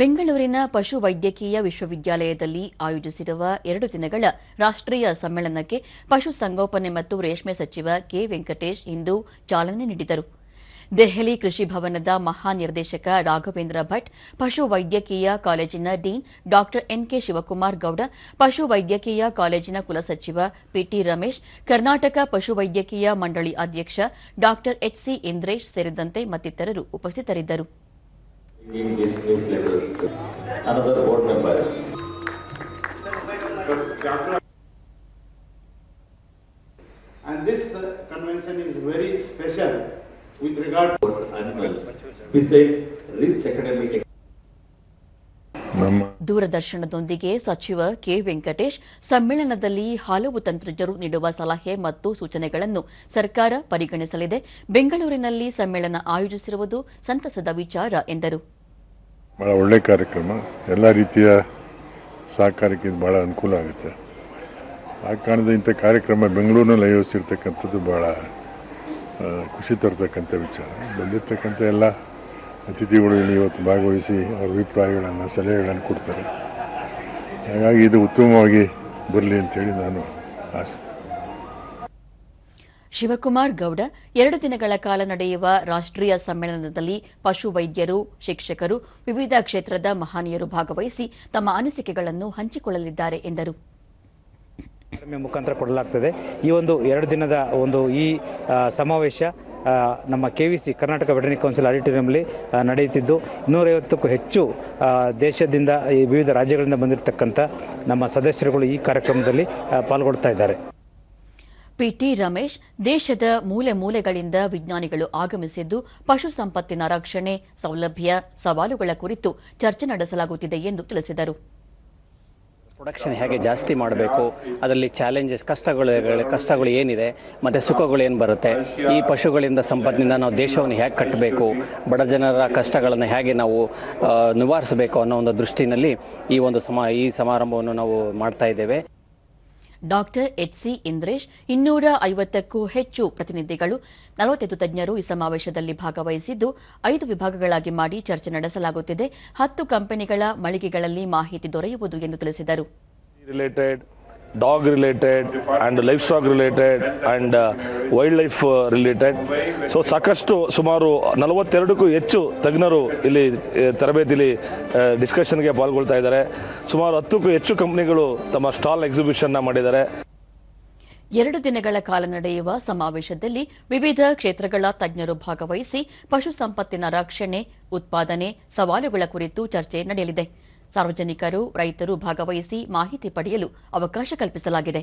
ಬೆಂಗಳೂರಿನ ಪಶು ವೈದ್ಯಕೀಯ ವಿಶ್ವವಿದ್ಯಾಲಯದಲ್ಲಿ ಆಯೋಜಿಸಿರುವ 2 ದಿನಗಳ ರಾಷ್ಟ್ರೀಯ ಸಮ್ಮೇಳನಕ್ಕೆ ಪಶು ಸಂಗೋಪನೆ ಮತ್ತು ರೇಷ್ಮೆ ಸಚಿವ ಕೆ ವೆಂಕಟೇಶ್ ಇಂದು ಚಾಲನೆ ನೀಡಿದರು. ದೆಹಲಿ ಕೃಷಿ ಭವನದ ಮಹಾನಿರ್ದೇಶಕ ರಾಘವೇಂದ್ರ ಭಟ್, ಪಶು ವೈದ್ಯಕೀಯ ಕಾಲೇಜಿನ ಡೀನ್ ಡಾ ಎನ್ಕೆ ಶಿವಕುಮಾರ್ ಗೌಡ, ಪಶು ವೈದ್ಯಕೀಯ ಕಾಲೇಜಿನ ಕುಲಸಚಿವ ಪಿಟಿ ರಮೇಶ್, ಕರ್ನಾಟಕ ಪಶು ವೈದ್ಯಕೀಯ ಮಂಡಳಿ ಅಧ್ಯಕ್ಷ ಡಾ ಎಚ್ಸಿ ಇಂದ್ರೇಶ್ ಸೇರಿದಂತೆ ಮತ್ತಿತರರು ಉಪಸ್ಥಿತರಿದ್ದರು. In this newsletter, another board member. And this convention is very special with regard to animals. Besides rich academic. ದೂರದರ್ಶನದೊಂದಿಗೆ ಸಚಿವ ಕೆ ವೆಂಕಟೇಶ್ ಸಮ್ಮೇಳನದಲ್ಲಿ ಹಲವು ತಂತ್ರಜ್ಞರು ನೀಡುವ ಸಲಹೆ ಮತ್ತು ಸೂಚನೆಗಳನ್ನು ಸರ್ಕಾರ ಪರಿಗಣಿಸಲಿದೆ. ಬೆಂಗಳೂರಿನಲ್ಲಿ ಸಮ್ಮೇಳನ ಆಯೋಜಿಸಿರುವುದು ಸಂತಸದ ವಿಚಾರ ಎಂದರು. ಭಾಳ ಒಳ್ಳೆಯ ಕಾರ್ಯಕ್ರಮ, ಎಲ್ಲ ರೀತಿಯ ಸಹಕಾರಕ್ಕೆ ಇದು ಭಾಳ ಅನುಕೂಲ ಆಗುತ್ತೆ. ಆ ಕಾರಣದ ಇಂಥ ಕಾರ್ಯಕ್ರಮ ಬೆಂಗಳೂರಿನಲ್ಲಿ ಆಯೋಜಿಸಿರ್ತಕ್ಕಂಥದ್ದು ಭಾಳ ಖುಷಿ ತರ್ತಕ್ಕಂಥ ವಿಚಾರ. ಬಂದಿರತಕ್ಕಂಥ ಎಲ್ಲ ಅತಿಥಿಗಳು ಇಲ್ಲಿ ಇವತ್ತು ಭಾಗವಹಿಸಿ ಅವರ ಅಭಿಪ್ರಾಯಗಳನ್ನು ಸಲಹೆಗಳನ್ನು ಕೊಡ್ತಾರೆ. ಹಾಗಾಗಿ ಇದು ಉತ್ತಮವಾಗಿ ಬರಲಿ ಅಂತೇಳಿ ನಾನು ಆಸೆ. ಶಿವಕುಮಾರ್ ಗೌಡ 2 ದಿನಗಳ ಕಾಲ ನಡೆಯುವ ರಾಷ್ಟ್ರೀಯ ಸಮ್ಮೇಳನದಲ್ಲಿ ಪಶು ವೈದ್ಯರು, ಶಿಕ್ಷಕರು, ವಿವಿಧ ಕ್ಷೇತ್ರದ ಮಹನೀಯರು ಭಾಗವಹಿಸಿ ತಮ್ಮ ಅನಿಸಿಕೆಗಳನ್ನು ಹಂಚಿಕೊಳ್ಳಲಿದ್ದಾರೆ ಎಂದರು. ಮುಖಾಂತರ ಕೊಡಲಾಗ್ತದೆ. ಈ ಒಂದು 2 ದಿನದ ಈ ಸಮಾವೇಶ ನಮ್ಮ KVC ಕರ್ನಾಟಕ ವೆಟರ್ನರಿ ಕೌನ್ಸಿಲ್ ಆಡಿಟೋರಿಯಂನಲ್ಲಿ ನಡೆಯುತ್ತಿದ್ದು 250ಕ್ಕೂ ಹೆಚ್ಚು ದೇಶದಿಂದ ವಿವಿಧ ರಾಜ್ಯಗಳಿಂದ ಬಂದಿರತಕ್ಕಂಥ ನಮ್ಮ ಸದಸ್ಯರುಗಳು ಈ ಕಾರ್ಯಕ್ರಮದಲ್ಲಿ ಪಾಲ್ಗೊಳ್ತಾ ಇದ್ದಾರೆ. ಪಿಟಿ ರಮೇಶ್, ದೇಶದ ಮೂಲೆ ಮೂಲೆಗಳಿಂದ ವಿಜ್ಞಾನಿಗಳು ಆಗಮಿಸಿದ್ದು ಪಶು ಸಂಪತ್ತಿನ ರಕ್ಷಣೆ, ಸೌಲಭ್ಯ, ಸವಾಲುಗಳ ಕುರಿತು ಚರ್ಚೆ ನಡೆಸಲಾಗುತ್ತಿದೆ ಎಂದು ತಿಳಿಸಿದರು. ಪ್ರೊಡಕ್ಷನ್ ಹೇಗೆ ಜಾಸ್ತಿ ಮಾಡಬೇಕು, ಅದರಲ್ಲಿ ಚಾಲೆಂಜಸ್, ಕಷ್ಟಗಳು ಏನಿದೆ ಮತ್ತು ಸುಖಗಳು ಏನು ಬರುತ್ತೆ, ಈ ಪಶುಗಳಿಂದ ಸಂಪತ್ತಿನಿಂದ ನಾವು ದೇಶವನ್ನು ಹೇಗೆ ಕಟ್ಟಬೇಕು, ಬಡ ಜನರ ಕಷ್ಟಗಳನ್ನು ಹೇಗೆ ನಾವು ನಿವಾರಿಸಬೇಕು ಅನ್ನೋ ಒಂದು ದೃಷ್ಟಿನಲ್ಲಿ ಈ ಸಮಾರಂಭವನ್ನು ನಾವು ಮಾಡ್ತಾ ಇದ್ದೇವೆ. ಡಾ ಎಚ್ಸಿ ಇಂದ್ರೇಶ್, 250ಕ್ಕೂ ಹೆಚ್ಚು ಪ್ರತಿನಿಧಿಗಳು, 45 ತಜ್ಞರು ಈ ಸಮಾವೇಶದಲ್ಲಿ ಭಾಗವಹಿಸಿದ್ದು 5 ವಿಭಾಗಗಳಾಗಿ ಮಾಡಿ ಚರ್ಚೆ ನಡೆಸಲಾಗುತ್ತಿದೆ. 10 ಕಂಪನಿಗಳ ಮಳಿಗೆಗಳಲ್ಲಿ ಮಾಹಿತಿ ದೊರೆಯುವುದು ಎಂದು ತಿಳಿಸಿದರು. Dog related and livestock related and wildlife related. So ಸಾಕಷ್ಟು ಸುಮಾರು 42ಕ್ಕೂ ಹೆಚ್ಚು ತಜ್ಞರು ಇಲ್ಲಿ ತರಬೇತಿಲಿ ಡಿಸ್ಕಷನ್ಗೆ ಪಾಲ್ಗೊಳ್ತಾ ಇದ್ದಾರೆ. ಸುಮಾರು 10ಕ್ಕೂ ಹೆಚ್ಚು ಕಂಪನಿಗಳು ತಮ್ಮ ಸ್ಟಾಲ್ ಎಕ್ಸಿಬಿಷನ್ನ ಮಾಡಿದ್ದಾರೆ. 2 ದಿನಗಳ ಕಾಲ ನಡೆಯುವ ಸಮಾವೇಶದಲ್ಲಿ ವಿವಿಧ ಕ್ಷೇತ್ರಗಳ ತಜ್ಞರು ಭಾಗವಹಿಸಿ ಪಶು ಸಂಪತ್ತಿನ ರಕ್ಷಣೆ, ಉತ್ಪಾದನೆ, ಸವಾಲುಗಳ ಕುರಿತು ಚರ್ಚೆ ನಡೆಯಲಿದೆ. ಸಾರ್ವಜನಿಕರು, ರೈತರು ಭಾಗವಹಿಸಿ ಮಾಹಿತಿ ಪಡೆಯಲು ಅವಕಾಶ ಕಲ್ಪಿಸಲಾಗಿದೆ.